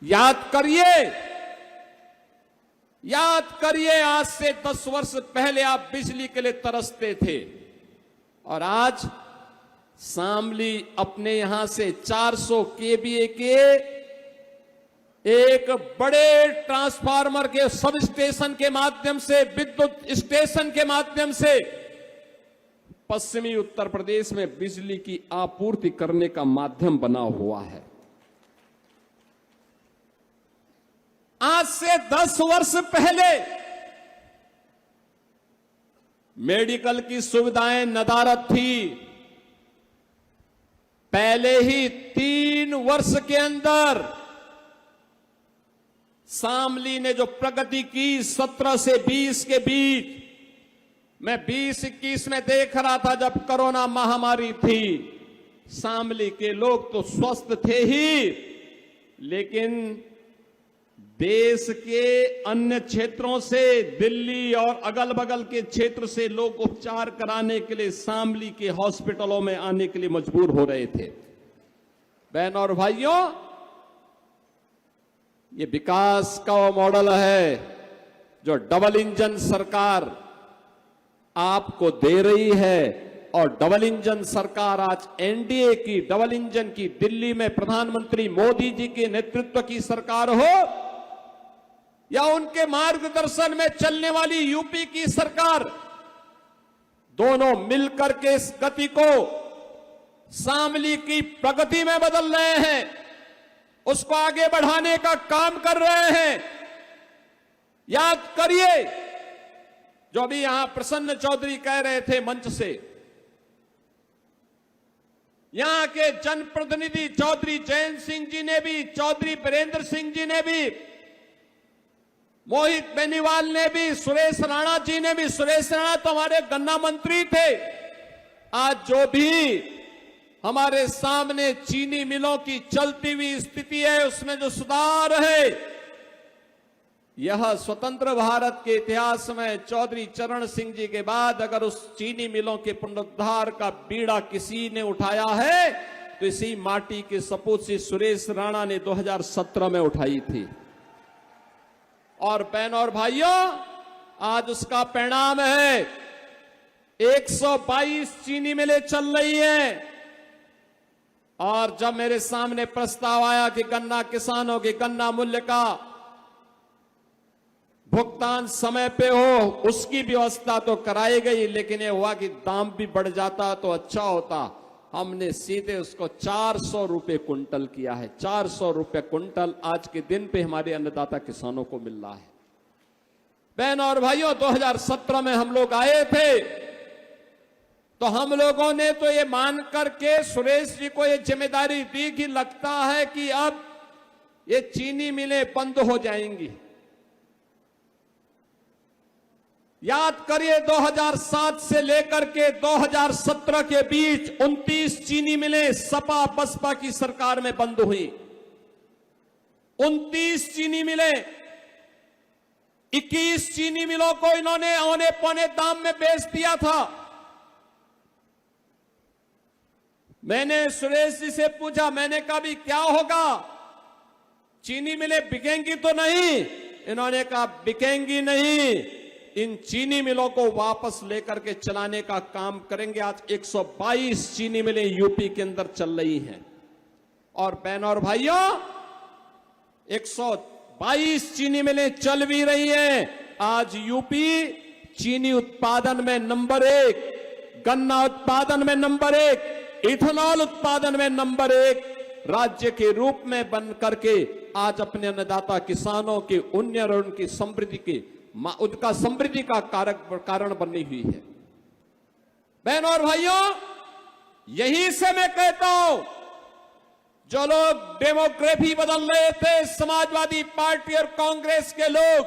याद करिए आज से 10 वर्ष पहले आप बिजली के लिए तरसते थे और आज शामली अपने यहां से 400 केवीए के एक बड़े ट्रांसफार्मर के सब स्टेशन के माध्यम से, विद्युत स्टेशन के माध्यम से पश्चिमी उत्तर प्रदेश में बिजली की आपूर्ति करने का माध्यम बना हुआ है। आज से 10 वर्ष पहले मेडिकल की सुविधाएं नदारद थी। पहले ही 3 वर्ष के अंदर शामली ने जो प्रगति की 17 से 20 के बीच, मैं 20-21 में देख रहा था जब कोरोना महामारी थी, शामली के लोग तो स्वस्थ थे ही, लेकिन देश के अन्य क्षेत्रों से, दिल्ली और अगल बगल के क्षेत्र से लोग उपचार कराने के लिए शामली के हॉस्पिटलों में आने के लिए मजबूर हो रहे थे। बहनों और भाइयों, ये विकास का वो मॉडल है जो डबल इंजन सरकार आपको दे रही है। और डबल इंजन सरकार आज एनडीए की डबल इंजन की, दिल्ली में प्रधानमंत्री मोदी जी के नेतृत्व की सरकार हो या उनके मार्गदर्शन में चलने वाली यूपी की सरकार, दोनों मिलकर के इस गति को शामली की प्रगति में बदल रहे हैं, उसको आगे बढ़ाने का काम कर रहे हैं। याद करिए जो अभी यहां प्रसन्न चौधरी कह रहे थे मंच से, यहां के जनप्रतिनिधि चौधरी जयंत सिंह जी ने भी, चौधरी बीरेंद्र सिंह जी ने भी, मोहित बेनीवाल ने भी, सुरेश राणा जी ने भी। सुरेश राणा तो हमारे गन्ना मंत्री थे। आज जो भी हमारे सामने चीनी मिलों की चलती हुई स्थिति है, उसमें जो सुधार है, यह स्वतंत्र भारत के इतिहास में चौधरी चरण सिंह जी के बाद अगर उस चीनी मिलों के पुनरुद्धार का बीड़ा किसी ने उठाया है तो इसी माटी के सपूत से सुरेश राणा ने 2017 में उठाई थी। और बहनों और भाइयों, आज उसका परिणाम है 122 चीनी मिलें चल रही हैं। और जब मेरे सामने प्रस्ताव आया कि गन्ना किसानों के गन्ना मूल्य का भुगतान समय पे हो, उसकी व्यवस्था तो कराई गई, लेकिन यह हुआ कि दाम भी बढ़ जाता तो अच्छा होता। हमने सीधे उसको 400 रुपए कुंटल किया है। 400 रुपए कुंटल आज के दिन पे हमारे अन्नदाता किसानों को मिल रहा है। बहनों और भाइयों, 2017 में हम लोग आए थे तो हम लोगों ने तो ये मान करके सुरेश जी को ये जिम्मेदारी दी कि लगता है कि अब ये चीनी मिलें बंद हो जाएंगी। याद करिए 2007 से लेकर के 2017 के बीच 29 चीनी मिलें सपा बसपा की सरकार में बंद हुई। 29 चीनी मिलें, 21 चीनी मिलों को इन्होंने औने पौने दाम में बेच दिया था। मैंने सुरेश जी से पूछा, मैंने कहा भी क्या होगा, चीनी मिलें बिकेंगी तो नहीं? इन्होंने कहा बिकेंगी नहीं, इन चीनी मिलों को वापस लेकर के चलाने का काम करेंगे। आज 122 चीनी मिलें यूपी के अंदर चल रही हैं। और बहनों और भाइयों, 122 चीनी मिलें चल भी रही हैं। आज यूपी चीनी उत्पादन में नंबर 1, गन्ना उत्पादन में नंबर 1, इथेनॉल उत्पादन में नंबर 1 राज्य के रूप में बन करके आज अपने अन्नदाता किसानों के उन्नयन और उनकी समृद्धि के उनका समृद्धि का कारण बनी हुई है। बहनों और भाइयों, यहीं से मैं कहता हूं, जो लोग डेमोग्राफी बदल रहे थे, समाजवादी पार्टी और कांग्रेस के लोग,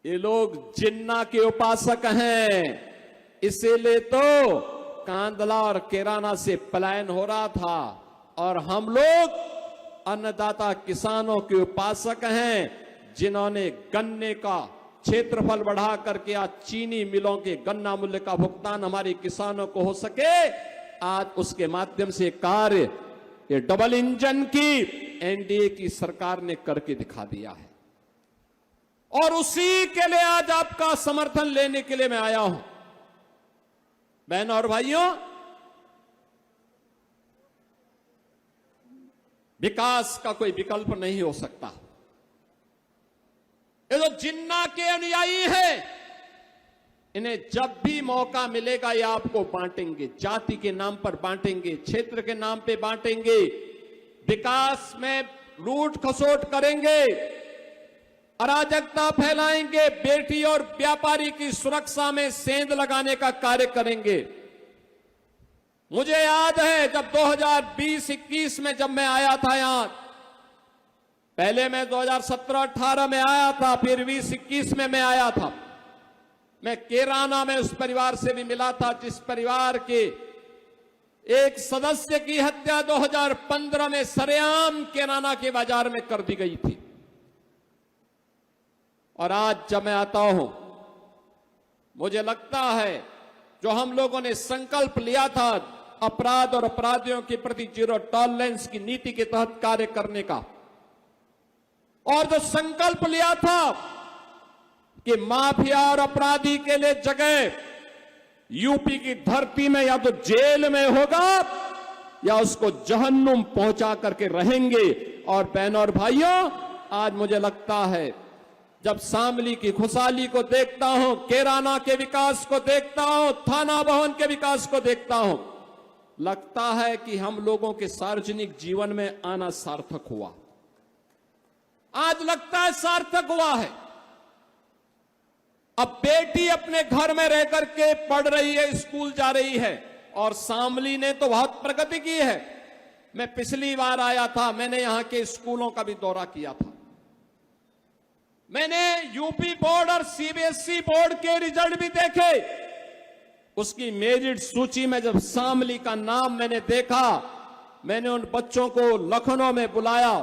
ये लोग जिन्ना के उपासक हैं। इसीलिए तो कांदला और केराना से पलायन हो रहा था। और हम लोग अन्नदाता किसानों के उपासक हैं, जिन्होंने गन्ने का क्षेत्रफल बढ़ा करके आज चीनी मिलों के गन्ना मूल्य का भुगतान हमारे किसानों को हो सके, आज उसके माध्यम से कार्य ये डबल इंजन की एनडीए की सरकार ने करके दिखा दिया है और उसी के लिए आज आपका समर्थन लेने के लिए मैं आया हूं। बहनों और भाइयों, विकास का कोई विकल्प नहीं हो सकता। ये जो जिन्ना के अनुयायी हैं, इन्हें जब भी मौका मिलेगा ये आपको बांटेंगे, जाति के नाम पर बांटेंगे, क्षेत्र के नाम पे बांटेंगे, विकास में लूट खसोट करेंगे, अराजकता फैलाएंगे, बेटी और व्यापारी की सुरक्षा में सेंध लगाने का कार्य करेंगे। मुझे याद है जब 2020-21 में जब मैं आया था यहां, पहले मैं 2017-18 में आया था, फिर 20-21 में मैं आया था। मैं केराना में उस परिवार से भी मिला था जिस परिवार के एक सदस्य की हत्या 2015 में सरेआम केराना के बाजार में कर दी गई थी। और आज जब मैं आता हूं, मुझे लगता है जो हम लोगों ने संकल्प लिया था अपराध और अपराधियों के प्रति जीरो टॉलरेंस की नीति के तहत कार्य करने का, और जो संकल्प लिया था कि माफिया और अपराधी के लिए जगह यूपी की धरती में या तो जेल में होगा या उसको जहन्नुम पहुंचा करके रहेंगे। और बहनों और भाइयों, आज मुझे लगता है जब शामली की खुशहाली को देखता हूं, केराना के विकास को देखता हूं, थाना भवन के विकास को देखता हूं, लगता है कि हम लोगों के सार्वजनिक जीवन में आना सार्थक हुआ। आज लगता है सार्थक हुआ है। अब बेटी अपने घर में रह करके पढ़ रही है, स्कूल जा रही है, और शामली ने तो बहुत प्रगति की है। मैं पिछली बार आया था, मैंने यहां के स्कूलों का भी दौरा किया था। मैंने यूपी बोर्ड और सीबीएसई बोर्ड के रिजल्ट भी देखे। उसकी मेरिट सूची में जब शामली का नाम मैंने देखा, मैंने उन बच्चों को लखनऊ में बुलाया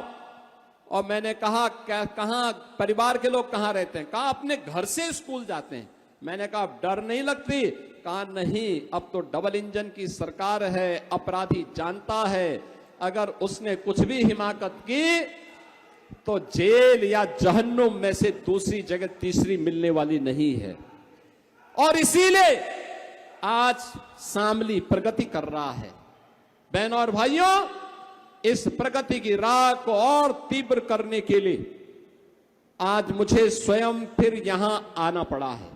और मैंने कहा कहां परिवार के लोग कहां रहते हैं? कहा अपने घर से स्कूल जाते हैं। मैंने कहा डर नहीं लगती? कहा नहीं, अब तो डबल इंजन की सरकार है, अपराधी जानता है अगर उसने कुछ भी हिमाकत की तो जेल या जहन्नुम में से दूसरी जगह तीसरी मिलने वाली नहीं है। और इसीलिए आज शामली प्रगति कर रहा है। बहनों और भाइयों, इस प्रगति की राह को और तीव्र करने के लिए आज मुझे स्वयं फिर यहां आना पड़ा है।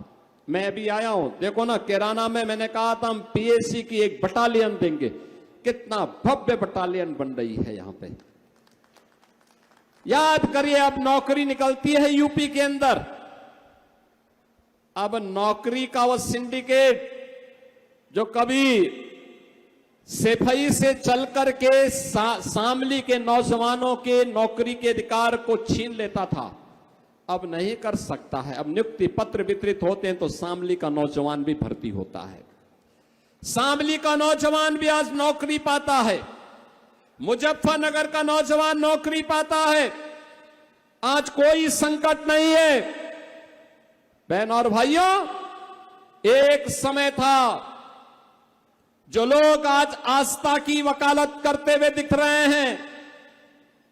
मैं अभी आया हूं, देखो ना, केराना में मैंने कहा था हम पीएसी की एक बटालियन देंगे। कितना भव्य बटालियन बन रही है यहां पे। याद करिए, अब नौकरी निकलती है यूपी के अंदर। अब नौकरी का वो सिंडिकेट जो कभी सेफई से चल करके शामली के नौजवानों के नौकरी के अधिकार को छीन लेता था, अब नहीं कर सकता है। अब नियुक्ति पत्र वितरित होते हैं तो शामली का नौजवान भी भर्ती होता है। शामली का नौजवान भी आज नौकरी पाता है। मुजफ्फरनगर का नौजवान नौकरी पाता है। आज कोई संकट नहीं है। बहनों और भाइयों, एक समय था जो लोग आज आस्था की वकालत करते हुए दिख रहे हैं,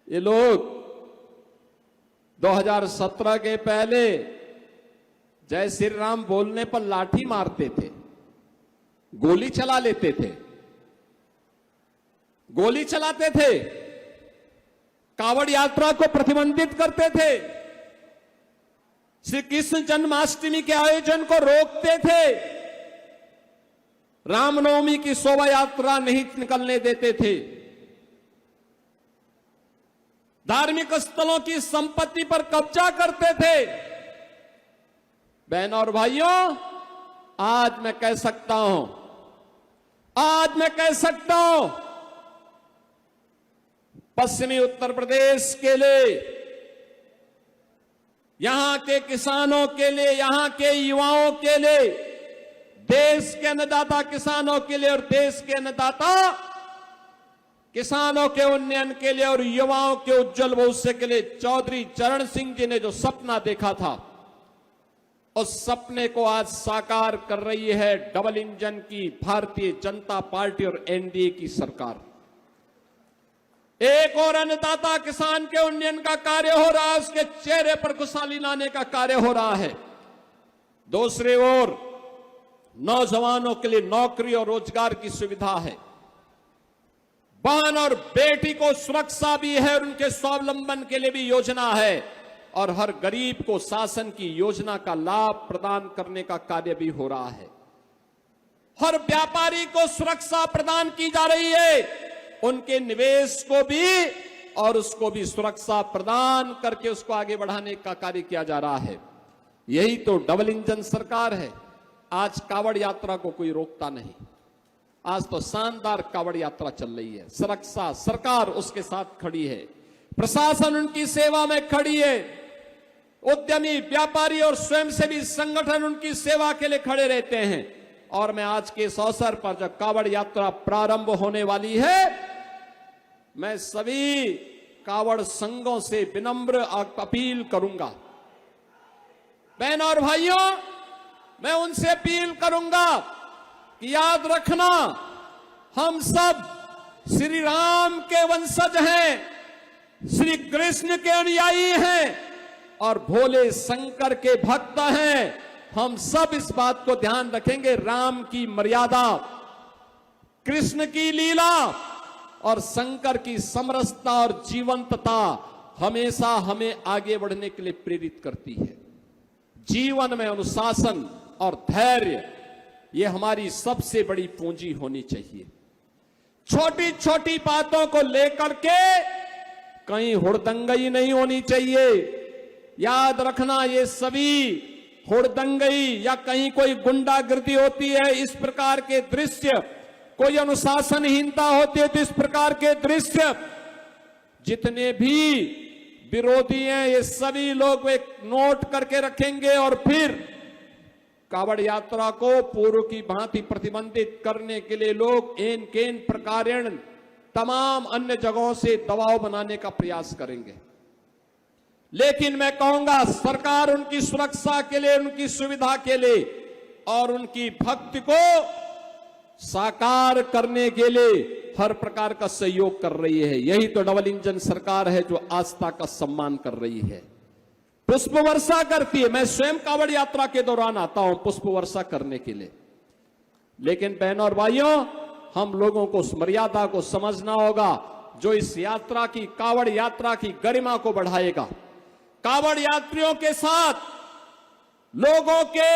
ये लोग 2017 के पहले जय श्री राम बोलने पर लाठी मारते थे, गोली चला लेते थे, गोली चलाते थे, कावड़ यात्रा को प्रतिबंधित करते थे, श्री कृष्ण जन्माष्टमी के आयोजन को रोकते थे, रामनवमी की शोभा यात्रा नहीं निकलने देते थे, धार्मिक स्थलों की संपत्ति पर कब्जा करते थे। बहनों और भाइयों, आज मैं कह सकता हूं, पश्चिमी उत्तर प्रदेश के लिए, यहां के किसानों के लिए, यहां के युवाओं के लिए, देश के अन्नदाता किसानों के लिए और देश के अन्नदाता किसानों के उन्नयन के लिए और युवाओं के उज्जवल भविष्य के लिए चौधरी चरण सिंह जी ने जो सपना देखा था, उस सपने को आज साकार कर रही है डबल इंजन की भारतीय जनता पार्टी और एनडीए की सरकार। एक और अन्नदाता किसान के उन्नयन का कार्य हो रहा है, उसके चेहरे पर खुशहाली लाने का कार्य हो रहा है। दूसरी ओर नौजवानों के लिए नौकरी और रोजगार की सुविधा है। बहन और बेटी को सुरक्षा भी है और उनके स्वावलंबन के लिए भी योजना है, और हर गरीब को शासन की योजना का लाभ प्रदान करने का कार्य भी हो रहा है। हर व्यापारी को सुरक्षा प्रदान की जा रही है, उनके निवेश को भी और उसको भी सुरक्षा प्रदान करके उसको आगे बढ़ाने का कार्य किया जा रहा है। यही तो डबल इंजन सरकार है। आज कावड़ यात्रा को कोई रोकता नहीं। आज तो शानदार कावड़ यात्रा चल रही है। सुरक्षा सरकार उसके साथ खड़ी है, प्रशासन उनकी सेवा में खड़ी है, उद्यमी व्यापारी और स्वयंसेवी संगठन उनकी सेवा के लिए खड़े रहते हैं। और मैं आज के इस अवसर पर जब कावड़ यात्रा प्रारंभ होने वाली है, मैं सभी कावड़ संघों से विनम्र अपील करूंगा। बहनों और भाइयों, मैं उनसे अपील करूंगा कि याद रखना, हम सब श्री राम के वंशज हैं, श्री कृष्ण के अनुयायी हैं और भोले शंकर के भक्त हैं। हम सब इस बात को ध्यान रखेंगे, राम की मर्यादा, कृष्ण की लीला और शंकर की समरसता और जीवंतता हमेशा हमें आगे बढ़ने के लिए प्रेरित करती है। जीवन में अनुशासन और धैर्य, ये हमारी सबसे बड़ी पूंजी होनी चाहिए। छोटी छोटी बातों को लेकर के कहीं हुड़दंगई नहीं होनी चाहिए। याद रखना, ये सभी हुड़दंगई या कहीं कोई गुंडागिर्दी होती है, इस प्रकार के दृश्य, कोई अनुशासनहीनता होती है तो इस प्रकार के दृश्य, जितने भी विरोधी हैं ये सभी लोग एक नोट करके रखेंगे और फिर कावड़ यात्रा को पूर्व की भांति प्रतिबंधित करने के लिए लोग एन केन प्रकारेण तमाम अन्य जगहों से दबाव बनाने का प्रयास करेंगे। लेकिन मैं कहूंगा, सरकार उनकी सुरक्षा के लिए, उनकी सुविधा के लिए और उनकी भक्ति को साकार करने के लिए हर प्रकार का सहयोग कर रही है। यही तो डबल इंजन सरकार है जो आस्था का सम्मान कर रही है, पुष्प वर्षा करती है। मैं स्वयं कावड़ यात्रा के दौरान आता हूं पुष्प वर्षा करने के लिए। लेकिन बहनों और भाइयों, हम लोगों को उस मर्यादा को समझना होगा जो इस यात्रा की, कावड़ यात्रा की गरिमा को बढ़ाएगा, कावड़ यात्रियों के साथ लोगों के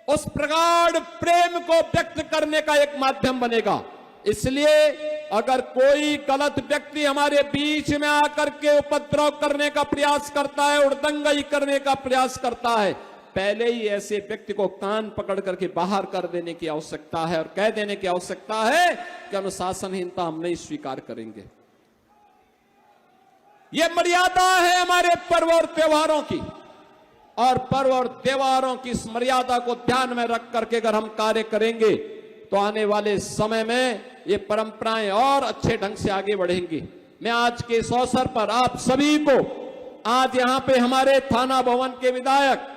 उस प्रगाढ़ प्रेम को व्यक्त करने का एक माध्यम बनेगा। इसलिए अगर कोई गलत व्यक्ति हमारे बीच में आकर के उपद्रव करने का प्रयास करता है, उड़दंगई करने का प्रयास करता है, पहले ही ऐसे व्यक्ति को कान पकड़ करके बाहर कर देने की आवश्यकता है और कह देने की आवश्यकता है कि अनुशासनहीनता हम नहीं स्वीकार करेंगे। यह मर्यादा है हमारे पर्व और त्योहारों की, और पर्व और त्योहारों की इस मर्यादा को ध्यान में रख करके अगर हम कार्य करेंगे तो आने वाले समय में ये परंपराएं और अच्छे ढंग से आगे बढ़ेंगी। मैं आज के इस अवसर पर आप सभी को, आज यहां पे हमारे थाना भवन के विधायक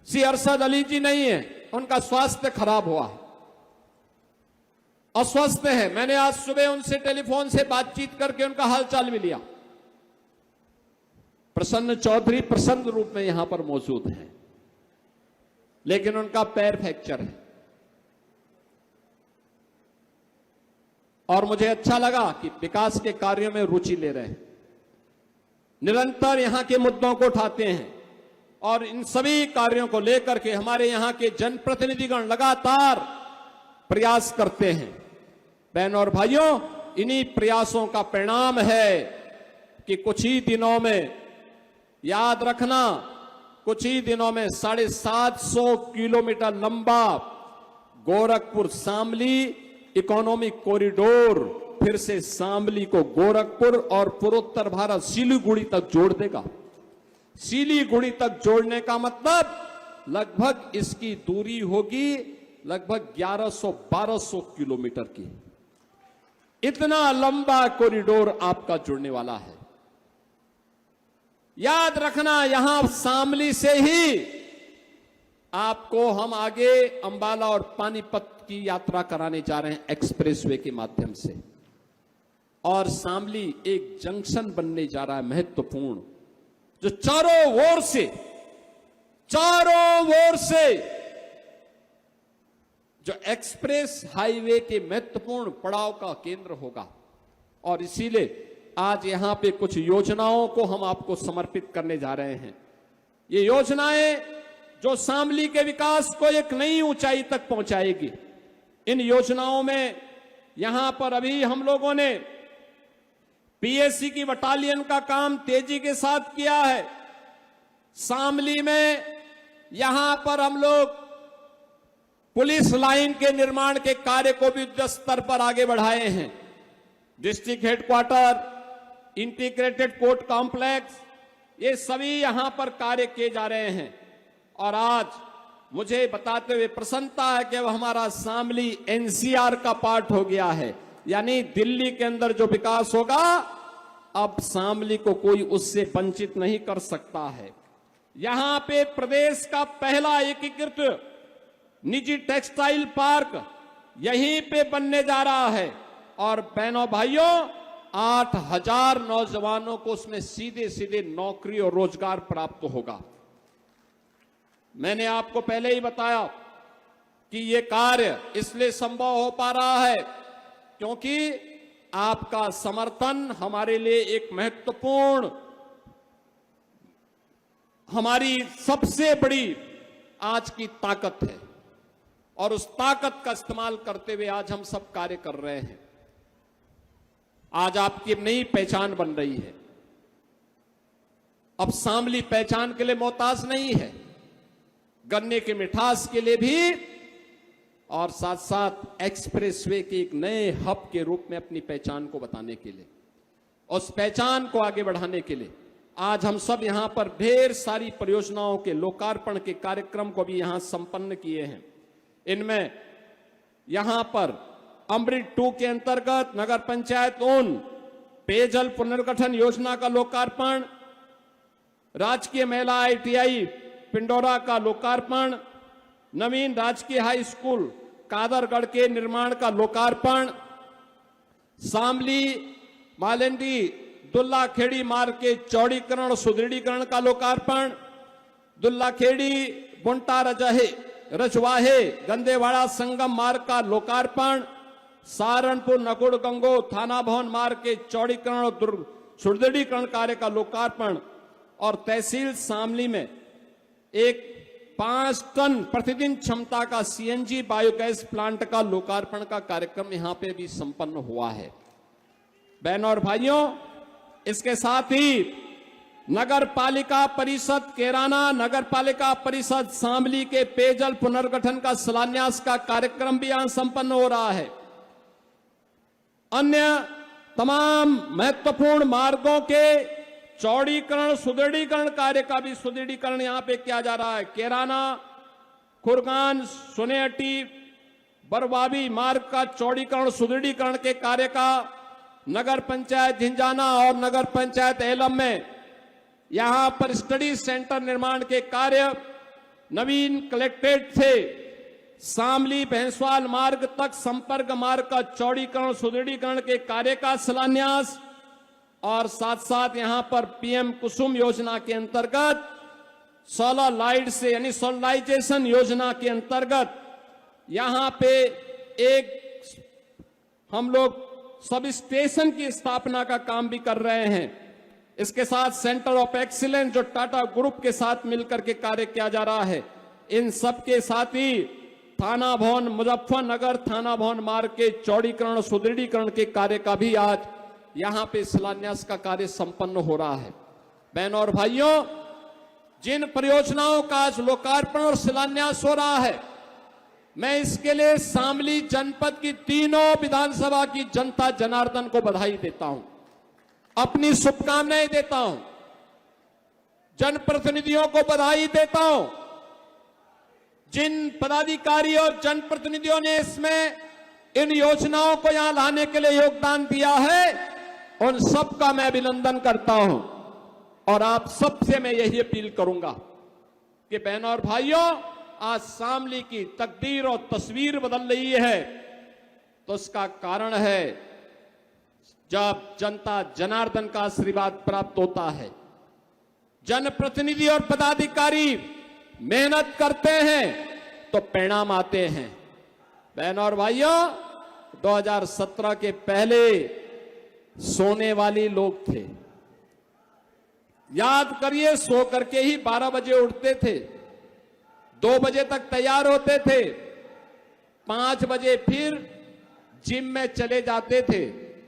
श्री अरशद अली जी नहीं है, उनका स्वास्थ्य खराब हुआ है, अस्वस्थ है। मैंने आज सुबह उनसे टेलीफोन से बातचीत करके उनका हालचाल भी लिया। प्रसन्न चौधरी प्रसन्न रूप में यहां पर मौजूद हैं, लेकिन उनका पैर फ्रैक्चर है। और मुझे अच्छा लगा कि विकास के कार्यों में रुचि ले रहे हैं, निरंतर यहां के मुद्दों को उठाते हैं और इन सभी कार्यों को लेकर के हमारे यहां के जनप्रतिनिधिगण लगातार प्रयास करते हैं। बहनों और भाइयों, इन्हीं प्रयासों का परिणाम है कि कुछ ही दिनों में, याद रखना, कुछ ही दिनों में 750 किलोमीटर लंबा गोरखपुर शामली इकोनॉमिक कॉरिडोर फिर से शामली को गोरखपुर और पूर्वोत्तर भारत सिलीगुड़ी तक जोड़ देगा। सिलीगुड़ी तक जोड़ने का मतलब लगभग इसकी दूरी होगी लगभग 1100-1200 किलोमीटर की। इतना लंबा कॉरिडोर आपका जुड़ने वाला है। याद रखना, यहां शामली से ही आपको हम आगे अंबाला और पानीपत की यात्रा कराने जा रहे हैं एक्सप्रेसवे के माध्यम से। और शामली एक जंक्शन बनने जा रहा है महत्वपूर्ण, जो चारों ओर से जो एक्सप्रेस हाईवे के महत्वपूर्ण पड़ाव का केंद्र होगा। और इसीलिए आज यहां पे कुछ योजनाओं को हम आपको समर्पित करने जा रहे हैं। ये योजनाएं जो शामली के विकास को एक नई ऊंचाई तक पहुंचाएगी। इन योजनाओं में यहां पर अभी हम लोगों ने पीएससी की बटालियन का काम तेजी के साथ किया है। शामली में यहां पर हम लोग पुलिस लाइन के निर्माण के कार्य को भी युद्ध स्तर पर आगे बढ़ाए हैं। District headquarter, integrated court complex, ये सभी यहां पर कार्य किए जा रहे हैं। और आज मुझे बताते हुए प्रसन्नता है कि अब हमारा शामली एनसीआर का पार्ट हो गया है, यानी दिल्ली के अंदर जो विकास होगा अब शामली को कोई उससे वंचित नहीं कर सकता है। यहां पे प्रदेश का पहला एकीकृत निजी टेक्सटाइल पार्क यहीं पे बनने जा रहा है। और बहनों भाइयों, 8,000 नौजवानों को उसमें सीधे सीधे नौकरी और रोजगार प्राप्त होगा। मैंने आपको पहले ही बताया कि ये कार्य इसलिए संभव हो पा रहा है क्योंकि आपका समर्थन हमारे लिए एक महत्वपूर्ण, हमारी सबसे बड़ी आज की ताकत है। और उस ताकत का इस्तेमाल करते हुए आज हम सब कार्य कर रहे हैं। आज आपकी नई पहचान बन रही है। अब शामली पहचान के लिए मोहताज नहीं है, गन्ने की मिठास के लिए भी, और साथ साथ एक्सप्रेसवे के एक नए हब के रूप में अपनी पहचान को बताने के लिए, उस पहचान को आगे बढ़ाने के लिए आज हम सब यहां पर ढेर सारी परियोजनाओं के लोकार्पण के कार्यक्रम को भी यहां संपन्न किए हैं। इनमें यहां पर अमृत 2 के अंतर्गत नगर पंचायत उन पेयजल पुनर्गठन योजना का लोकार्पण, राजकीय महिला ITI पिंडोरा का लोकार्पण, नवीन राजकीय हाई स्कूल कादरगढ़ के निर्माण का लोकार्पण, शामली मालेंडी दुल्लाखेड़ी मार्ग के चौड़ीकरण और सुदृढ़ीकरण का लोकार्पण, दुल्लाखेड़ी बुंटा रजवाहे गंदेवाड़ा संगम मार्ग का लोकार्पण, सहारनपुर नकुड़ गंगो थाना भवन मार्ग के चौड़ीकरण और सुदृढ़ीकरण कार्य का लोकार्पण, और तहसील शामली में एक 5 टन प्रतिदिन क्षमता का CNG बायोगैस प्लांट का लोकार्पण का कार्यक्रम यहां पे भी संपन्न हुआ है। बहनों और भाइयों, इसके साथ ही नगर पालिका परिषद कैराना, नगर पालिका परिषद शामली के पेयजल पुनर्गठन का शिलान्यास का कार्यक्रम भी यहां संपन्न हो रहा है। अन्य तमाम महत्वपूर्ण मार्गों के चौड़ीकरण सुदृढ़ीकरण कार्य का भी सुदृढ़ीकरण यहां पे किया जा रहा है। कैराना, खुरगान, सुनेहटी, बरवाबी मार्ग का चौड़ीकरण सुदृढ़ीकरण के कार्य का नगर पंचायत झिंझाना और नगर पंचायत एलम में यहां पर स्टडी सेंटर निर्माण के कार्य, नवीन कलेक्ट्रेट से शामली भैंसवाल मार्ग तक संपर्क मार्ग का चौड़ीकरण सुदृढ़ीकरण के कार्य का शिलान्यास, और साथ साथ यहां पर PM कुसुम योजना के अंतर्गत सोलर लाइट से यानी सोलराइजेशन योजना के अंतर्गत यहां पे एक हम लोग सब स्टेशन की स्थापना का काम भी कर रहे हैं। इसके साथ सेंटर ऑफ एक्सीलेंस जो टाटा ग्रुप के साथ मिलकर के कार्य किया जा रहा है, इन सब के साथ ही थाना भवन मुजफ्फरनगर थाना भवन मार्ग के चौड़ीकरण सुदृढ़ीकरण के कार्य का भी आज यहां पे शिलान्यास का कार्य संपन्न हो रहा है। बहनों और भाइयों, जिन परियोजनाओं का आज लोकार्पण और शिलान्यास हो रहा है, मैं इसके लिए शामली जनपद की तीनों विधानसभा की जनता जनार्दन को बधाई देता हूं, अपनी शुभकामनाएं देता हूं, जनप्रतिनिधियों को बधाई देता हूं। जिन पदाधिकारी और जनप्रतिनिधियों ने इसमें इन योजनाओं को यहां लाने के लिए योगदान दिया है, उन सबका मैं अभिनंदन करता हूं। और आप सबसे मैं यही अपील करूंगा कि बहनों और भाइयों, आज शामली की तकदीर और तस्वीर बदल रही है, तो उसका कारण है जब जनता जनार्दन का आशीर्वाद प्राप्त होता है, जनप्रतिनिधि और पदाधिकारी मेहनत करते हैं तो परिणाम आते हैं। बहनों और भाइयों, 2017 के पहले सोने वाले लोग थे। याद करिए, सो करके ही 12 बजे उठते थे, 2 बजे तक तैयार होते थे, 5 बजे फिर जिम में चले जाते थे।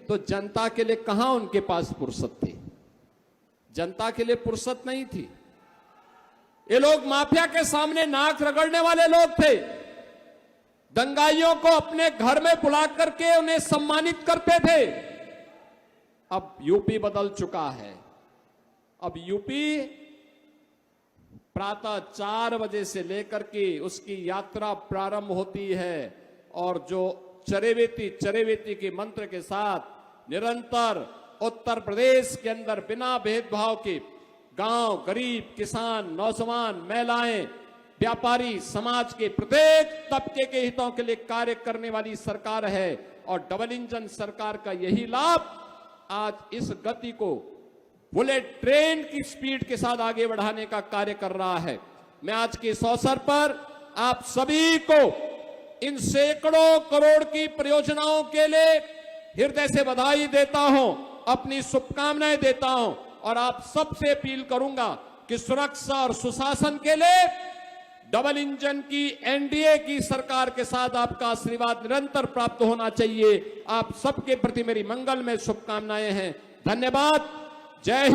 तो जनता के लिए कहां उनके पास फुर्सत थी? जनता के लिए फुर्सत नहीं थी। ये लोग माफिया के सामने नाक रगड़ने वाले लोग थे। दंगाइयों को अपने घर में बुला करके उन्हें सम्मानित करते थे। अब यूपी बदल चुका है। अब यूपी प्रातः 4 बजे से लेकर के उसकी यात्रा प्रारंभ होती है और जो चरेवेती के मंत्र के साथ निरंतर उत्तर प्रदेश के अंदर बिना भेदभाव के गांव, गरीब, किसान, नौजवान, महिलाएं, व्यापारी, समाज के प्रत्येक तबके के हितों के लिए कार्य करने वाली सरकार है। और डबल इंजन सरकार का यही लाभ आज इस गति को बुलेट ट्रेन की स्पीड के साथ आगे बढ़ाने का कार्य कर रहा है। मैं आज के इस अवसर पर आप सभी को इन सैकड़ों करोड़ की परियोजनाओं के लिए हृदय से बधाई देता हूं, अपनी शुभकामनाएं देता हूं और आप सबसे अपील करूंगा कि सुरक्षा और सुशासन के लिए डबल इंजन की एनडीए की सरकार के साथ आपका आशीर्वाद निरंतर प्राप्त होना चाहिए। आप सबके प्रति मेरी मंगलमय शुभकामनाएं हैं। धन्यवाद। जय हिंद।